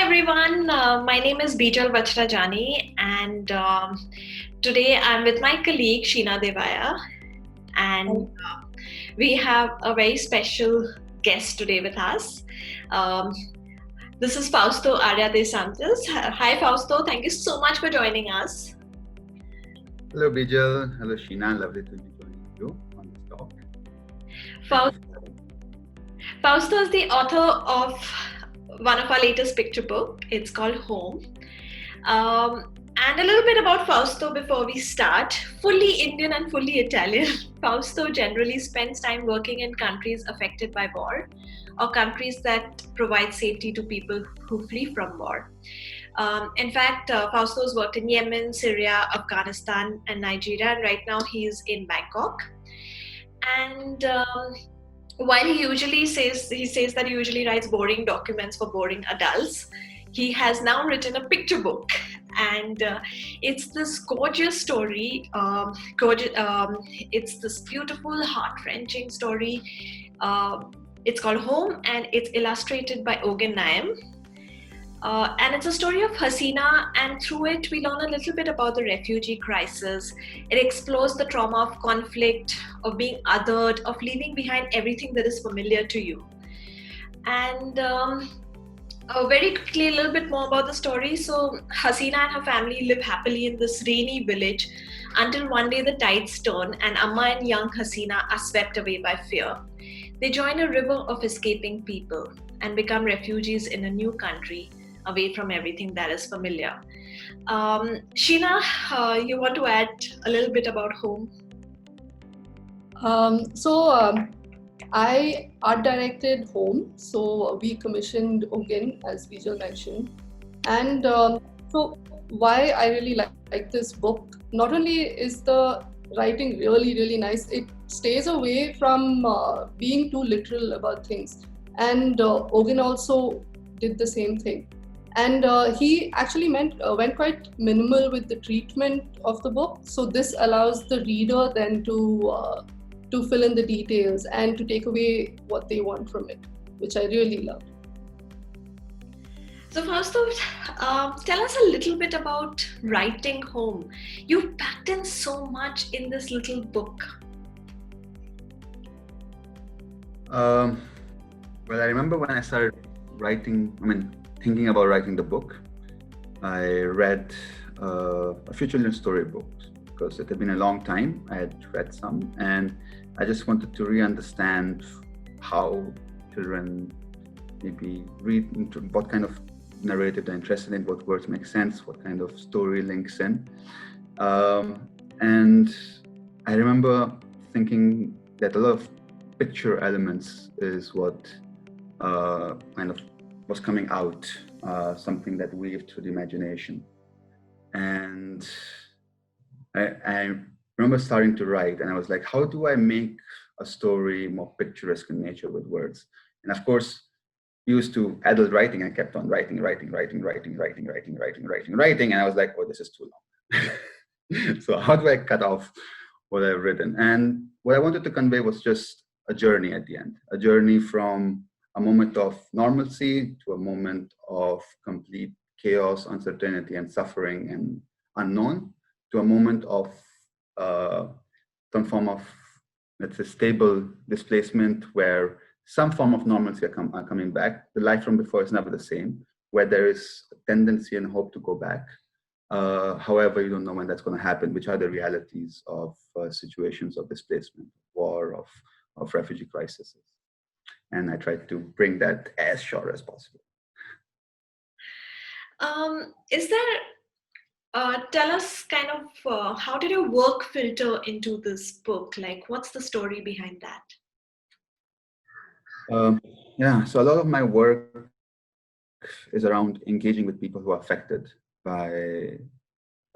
everyone. My name is Bijal Vachharajani, and today I'm with my colleague Sheena Deviah, and we have a very special guest today with us. Um, this is Fausto Aarya De Santis. Hi, Fausto. Thank you so much for joining us. Hello, Bijal. Hello, Sheena. Lovely to be joining you on this talk. Fausto is the author of one of our latest picture book. It's called Home. And a little bit about Fausto before we start. Fully Indian and fully Italian, Fausto generally spends time working in countries affected by war or countries that provide safety to people who flee from war. In fact, Fausto has worked in Yemen, Syria, Afghanistan, and Nigeria, and right now he's in Bangkok. And while he says that he usually writes boring documents for boring adults, he has now written a picture book, and it's this gorgeous story. It's this beautiful, heart-wrenching story. It's called Home, and it's illustrated by Ogin Nayam. And it's a story of Hasina, and through it, we learn a little bit about the refugee crisis. It explores the trauma of conflict, of being othered, of leaving behind everything that is familiar to you. And very quickly, a little bit more about the story. So, Hasina and her family live happily in this rainy village until one day the tides turn and Amma and young Hasina are swept away by fear. They join a river of escaping people and become refugees in a new country, away from everything that is familiar. Sheena, you want to add a little bit about Home? I art directed Home, so we commissioned Ogin, as Bijal mentioned. And so why I really like this book, not only is the writing really, really nice, it stays away from being too literal about things. And Ogin also did the same thing. And he actually went quite minimal with the treatment of the book. So this allows the reader then to fill in the details and to take away what they want from it, which I really loved. So Fausto, tell us a little bit about writing Home. You've packed in so much in this little book. Well, I remember when I started thinking about writing the book, I read a few children's storybooks because it had been a long time. I had read some, and I just wanted to re-understand how children maybe read, into what kind of narrative they're interested in, what words make sense, what kind of story links in. And I remember thinking that a lot of picture elements is what kind of was coming out, something that weaved through the imagination. And I remember starting to write, and I was like, how do I make a story more picturesque in nature with words? And of course, used to adult writing, I kept on writing, and I was like, oh, this is too long. So how do I cut off what I've written? And what I wanted to convey was just a journey at the end, a journey from a moment of normalcy to a moment of complete chaos, uncertainty, and suffering and unknown, to a moment of some form of, let's say, stable displacement where some form of normalcy are coming back. The life from before is never the same, where there is a tendency and hope to go back. However, you don't know when that's going to happen, which are the realities of situations of displacement, war, of refugee crises. And I tried to bring that as short as possible. Tell us kind of how did your work filter into this book? Like, what's the story behind that? So a lot of my work is around engaging with people who are affected by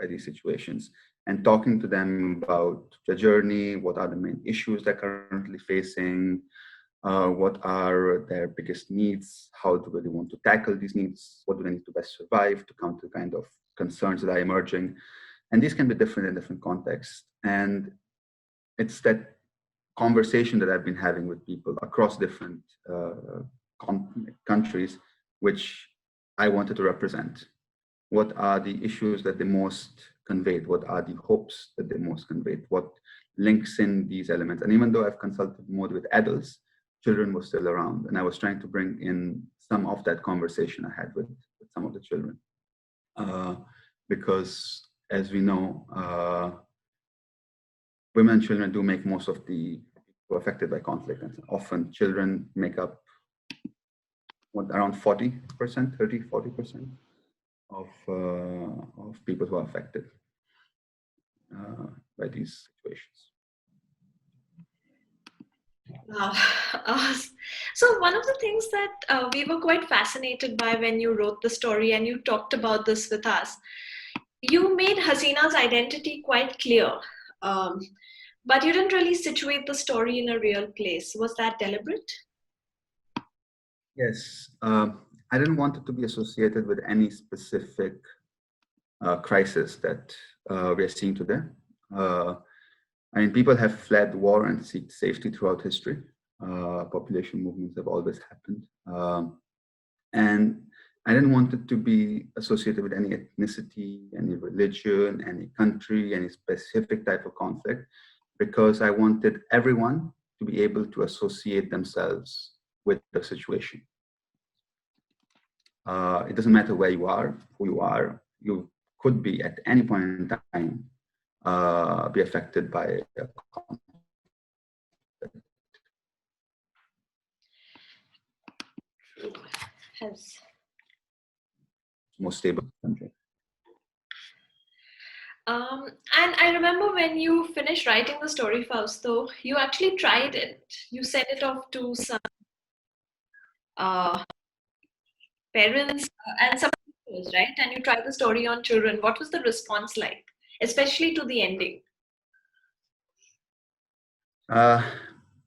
these situations and talking to them about the journey, what are the main issues they're currently facing, what are their biggest needs, how do they want to tackle these needs, what do they need to best survive to counter kind of concerns that are emerging. And these can be different in different contexts. And it's that conversation that I've been having with people across different countries, which I wanted to represent? What are the issues that they most conveyed? What are the hopes that they most conveyed? What links in these elements? And even though I've consulted more with adults, children were still around. And I was trying to bring in some of that conversation I had with some of the children. Because as we know, women and children do make most of the people affected by conflict. And often children make up around 40%, 40% of people who are affected by these situations. So one of the things that we were quite fascinated by when you wrote the story, and you talked about this with us, you made Hasina's identity quite clear, but you didn't really situate the story in a real place. Was that deliberate? Yes, I didn't want it to be associated with any specific crisis that we are seeing today. I mean, people have fled war and seek safety throughout history. Population movements have always happened. And I didn't want it to be associated with any ethnicity, any religion, any country, any specific type of conflict, because I wanted everyone to be able to associate themselves with the situation. It doesn't matter where you are, who you are, you could be at any point in time be affected by a conflict. Most stable country. And I remember when you finished writing the story, Fausto, you actually tried it. You sent it off to some parents and some teachers, right? And you tried the story on children. What was the response like, especially to the ending?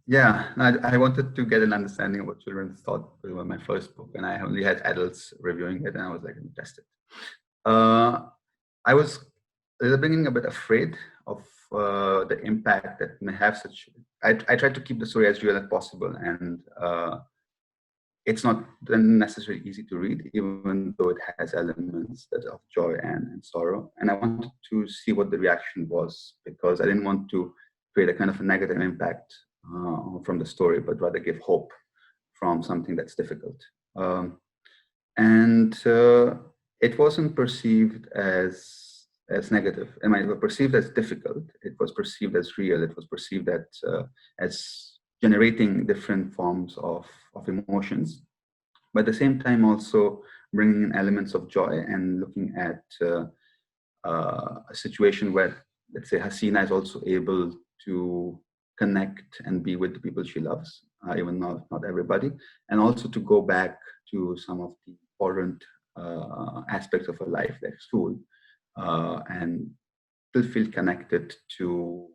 Yeah, I wanted to get an understanding of what children thought. It was my first book, and I only had adults reviewing it, and I was like, interested. I was at the beginning a bit afraid of the impact that may have such. I tried to keep the story as real as possible, and it's not necessarily easy to read, even though it has elements that of joy and sorrow. And I wanted to see what the reaction was, because I didn't want to create a kind of a negative impact from the story, but rather give hope from something that's difficult. And it wasn't perceived as negative. I mean, it was perceived as difficult. It was perceived as real. It was perceived as generating different forms of emotions, but at the same time also bringing in elements of joy and looking at a situation where, let's say, Hasina is also able to connect and be with the people she loves, even though not everybody, and also to go back to some of the important aspects of her life, like school, and still feel connected to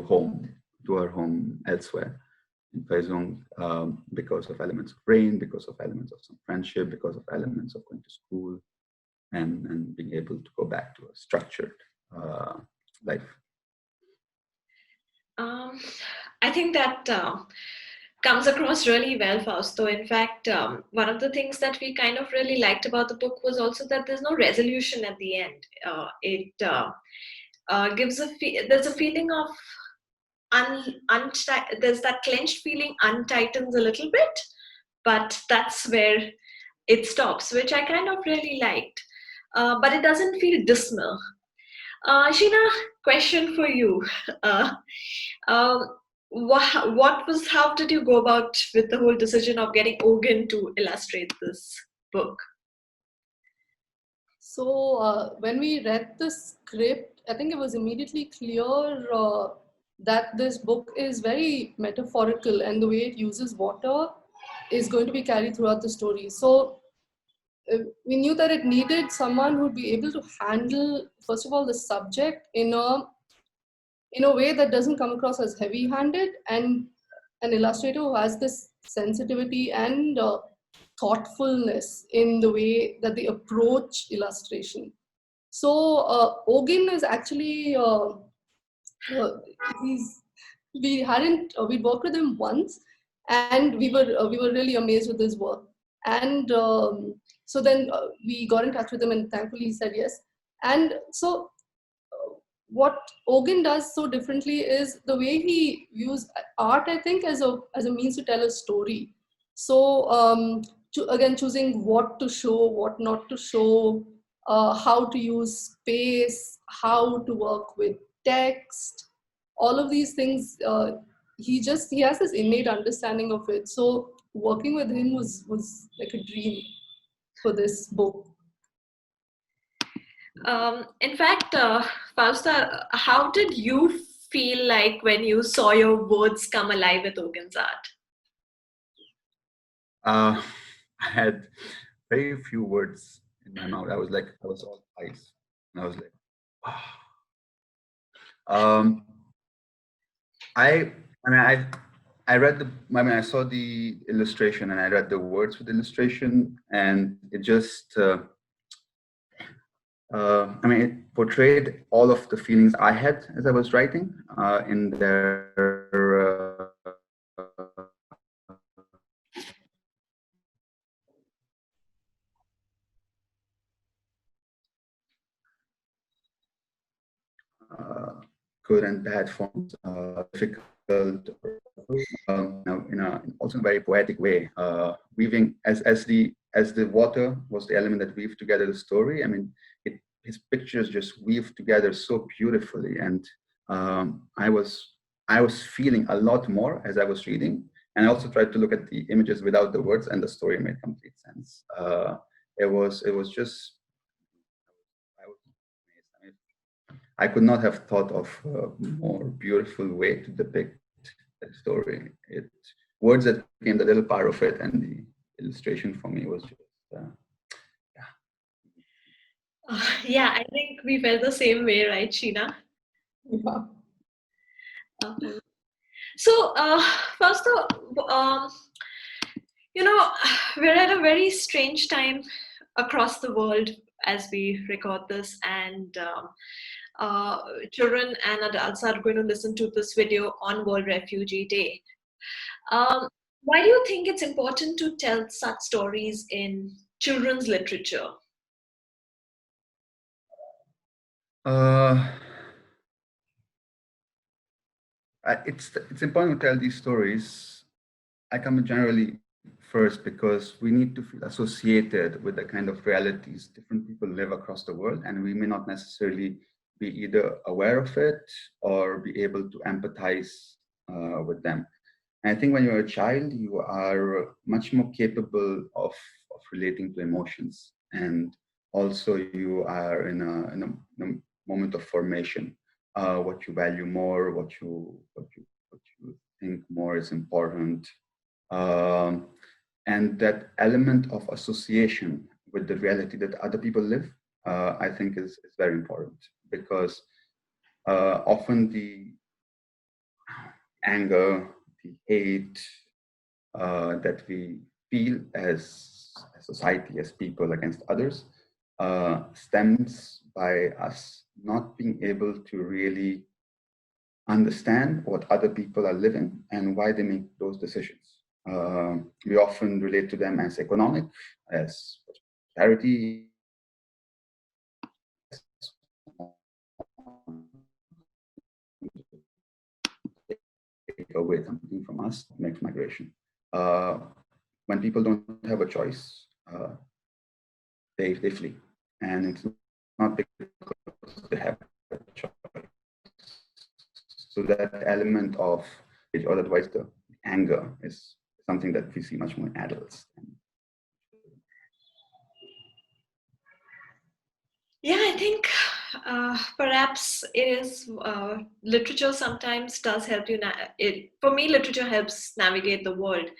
home, to her home elsewhere in Faizong, because of elements of rain, because of elements of some friendship, because of elements of going to school, and being able to go back to a structured life. I think that comes across really well, Fausto. In fact, one of the things that we kind of really liked about the book was also that there's no resolution at the end. It gives there's a feeling of there's that clenched feeling untightens a little bit, but that's where it stops, which I kind of really liked. But it doesn't feel dismal. Sheena, question for you. How did you go about with the whole decision of getting Ogin to illustrate this book? So when we read the script, I think it was immediately clear that this book is very metaphorical, and the way it uses water is going to be carried throughout the story. So we knew that it needed someone who would be able to handle, first of all, the subject in a way that doesn't come across as heavy-handed, and an illustrator who has this sensitivity and thoughtfulness in the way that they approach illustration. So Ogin is actually we worked with him once, and we were really amazed with his work. And so then we got in touch with him, and thankfully he said yes. And so what Ogin does so differently is the way he views art, I think, as a means to tell a story. So again, choosing what to show, what not to show, how to use space, how to work with text, all of these things. He has this innate understanding of it. So working with him was like a dream for this book. In fact, Fausta, how did you feel like when you saw your words come alive with Ogin's art? I had very few words in my mouth. I was all eyes, and I was like, wow. I read I saw the illustration and I read the words for the illustration, and it just it portrayed all of the feelings I had as I was writing in their good and bad forms, difficult, also in a very poetic way, weaving as the water was the element that weaved together the story. His pictures just weave together so beautifully, and I was feeling a lot more as I was reading, and I also tried to look at the images without the words, and the story made complete sense. It was just I was amazed. I could not have thought of a more beautiful way to depict the story. Words that became the little part of it, and the illustration for me was just Yeah, I think we felt the same way, right, Sheena? Yeah. So, first, we're at a very strange time across the world as we record this, and children and adults are going to listen to this video on World Refugee Day. Why do you think it's important to tell such stories in children's literature? It's important to tell these stories. I come generally first because we need to feel associated with the kind of realities different people live across the world, and we may not necessarily be either aware of it or be able to empathize with them. And I think when you're a child, you are much more capable of relating to emotions, and also you are in a moment of formation. What you value more, what you think more is important, and that element of association with the reality that other people live, I think is very important, because often the anger, the hate that we feel as a society, as people against others, stems by us not being able to really understand what other people are living and why they make those decisions. We often relate to them as economic, as charity, take away something from us, makes migration. When people don't have a choice, they flee. And it's not because they have a choice. So that element of, or otherwise the anger, is something that we see much more in adults. Yeah, I think perhaps it is literature sometimes does help you. For me, literature helps navigate the world,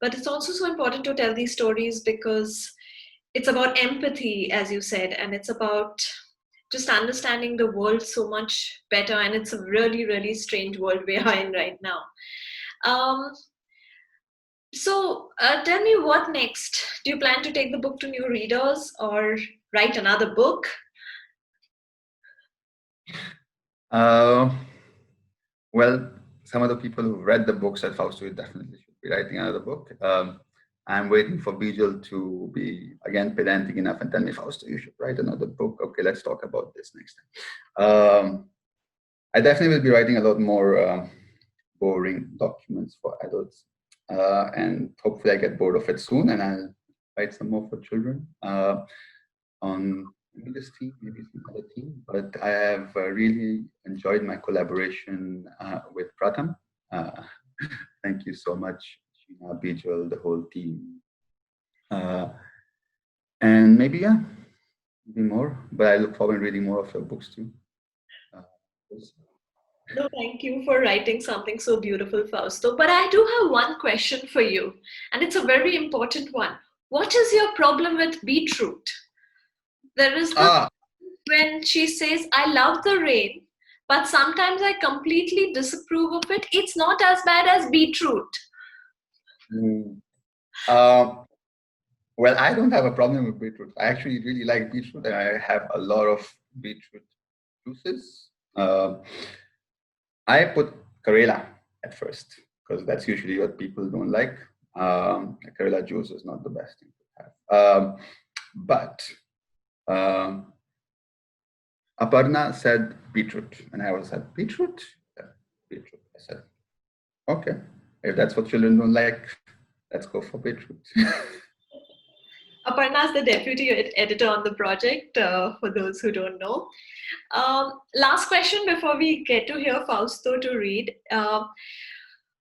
but it's also so important to tell these stories because it's about empathy, as you said, and it's about just understanding the world so much better. And it's a really, really strange world we are in right now. So tell me, what next? Do you plan to take the book to new readers or write another book? Well, some of the people who read the books at Fausto definitely should be writing another book. I'm waiting for Bijal to be, again, pedantic enough and tell me, Fausto, you should write another book. Okay, let's talk about this next time. I definitely will be writing a lot more boring documents for adults. And hopefully I get bored of it soon and I'll write some more for children on maybe this team, maybe some other team. But I have really enjoyed my collaboration with Pratham. Thank you so much, Sheena, Bijal, the whole team. And maybe, yeah, maybe more. But I look forward to reading more of your books too. No, thank you for writing something so beautiful, Fausto. But I do have one question for you, and it's a very important one. What is your problem with Beetroot? There is this when she says, I love the rain, but sometimes I completely disapprove of it. It's not as bad as Beetroot. Well, I don't have a problem with beetroot. I actually really like beetroot and I have a lot of beetroot juices. I put Karela at first because that's usually what people don't like. Karela juice is not the best thing to have. But Aparna said beetroot and I was like, beetroot? Yeah, beetroot. I said, okay, if that's what children don't like, let's go for beetroot. Aparna is the deputy editor on the project, for those who don't know. Last question before we get to hear Fausto to read.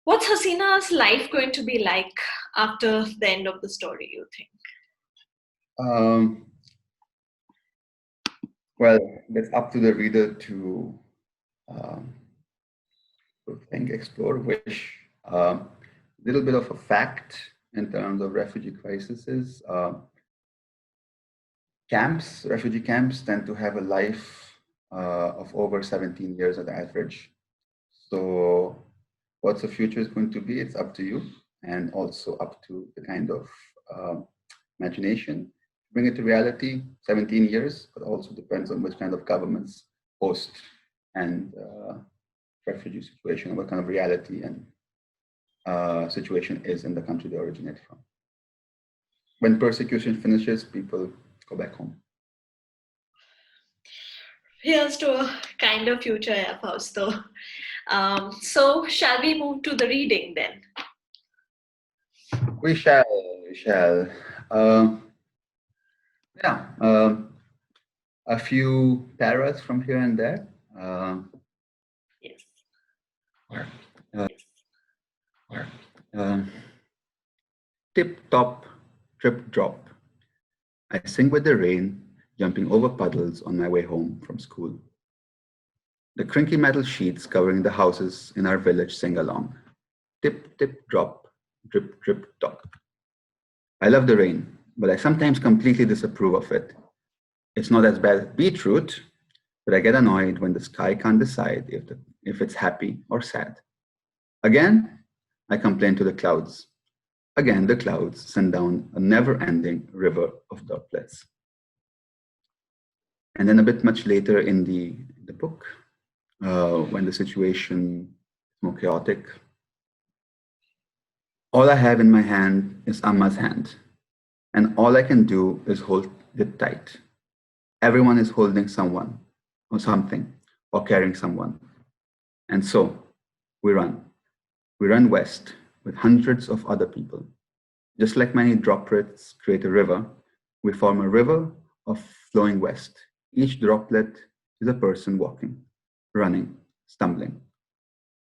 What's Hasina's life going to be like after the end of the story, you think? Well, it's up to the reader to think, explore, wish. A little bit of a fact in terms of refugee crises. Refugee camps tend to have a life of over 17 years on average. So what the future is going to be, it's up to you and also up to the kind of imagination. Bring it to reality, 17 years, but also depends on which kind of governments host and refugee situation, what kind of reality and situation is in the country they originate from. When persecution finishes, people go back home. Here's to a kind of future, yeah, Fausto. So shall we move to the reading then? We shall. A few paras from here and there. Yes. Tip, top, trip, drop. I sing with the rain, jumping over puddles on my way home from school. The crinkly metal sheets covering the houses in our village sing along. Tip, tip, drop, drip, drip, top. I love the rain, but I sometimes completely disapprove of it. It's not as bad as beetroot, but I get annoyed when the sky can't decide if it's happy or sad. Again, I complain to the clouds. Again, the clouds send down a never-ending river of droplets. And then a bit much later in the book, when the situation is more chaotic, all I have in my hand is Amma's hand, and all I can do is hold it tight. Everyone is holding someone or something or carrying someone. And so we run. We run west with hundreds of other people. Just like many droplets create a river, we form a river of flowing west. Each droplet is a person walking, running, stumbling.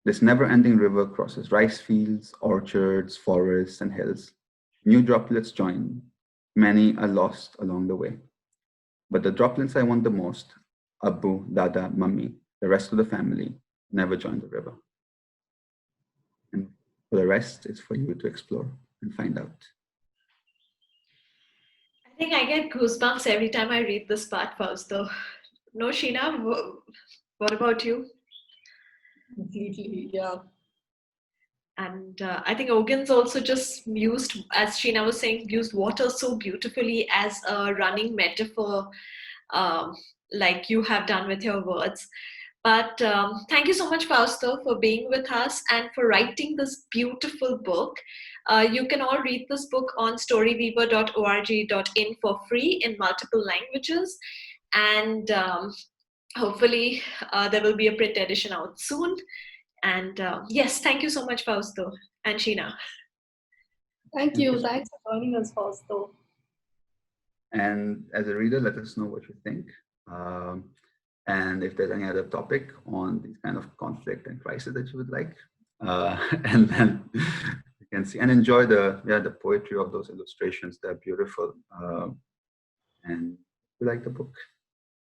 This never-ending river crosses rice fields, orchards, forests, and hills. New droplets join. Many are lost along the way. But the droplets I want the most, Abbu, Dada, Mummy, the rest of the family, never join the river. And for the rest, it's for you to explore and find out. I think I get goosebumps every time I read this part, Fausto. No, Sheena, what about you? Completely, yeah. And I think Ogin's also just used, as Sheena was saying, used water so beautifully as a running metaphor, like you have done with your words. But thank you so much, Fausto, for being with us and for writing this beautiful book. You can all read this book on storyweaver.org.in for free in multiple languages. And hopefully there will be a print edition out soon. And yes, thank you so much, Fausto and Sheena. Thank you. Thanks for joining us, Fausto. And as a reader, let us know what you think. And if there's any other topic on these kind of conflict and crisis that you would like, and then you can see and enjoy the poetry of those illustrations. They're beautiful. And we like the book.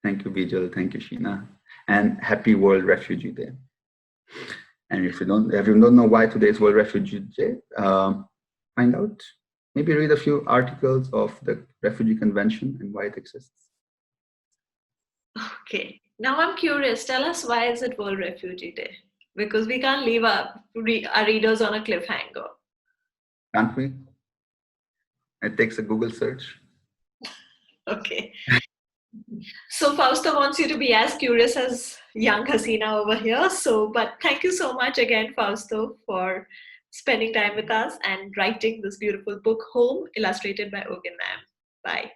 Thank you, Bijal. Thank you, Sheena. And happy World Refugee Day. And if you don't know why today is World Refugee Day, find out. Maybe read a few articles of the Refugee Convention and why it exists. Okay. Now I'm curious. Tell us, why is it World Refugee Day? Because we can't leave our readers on a cliffhanger. Can't we? It takes a Google search. Okay. So Fausto wants you to be as curious as young Hasina over here. But thank you so much again, Fausto, for spending time with us and writing this beautiful book, Home, illustrated by Ogin Nayam. Bye.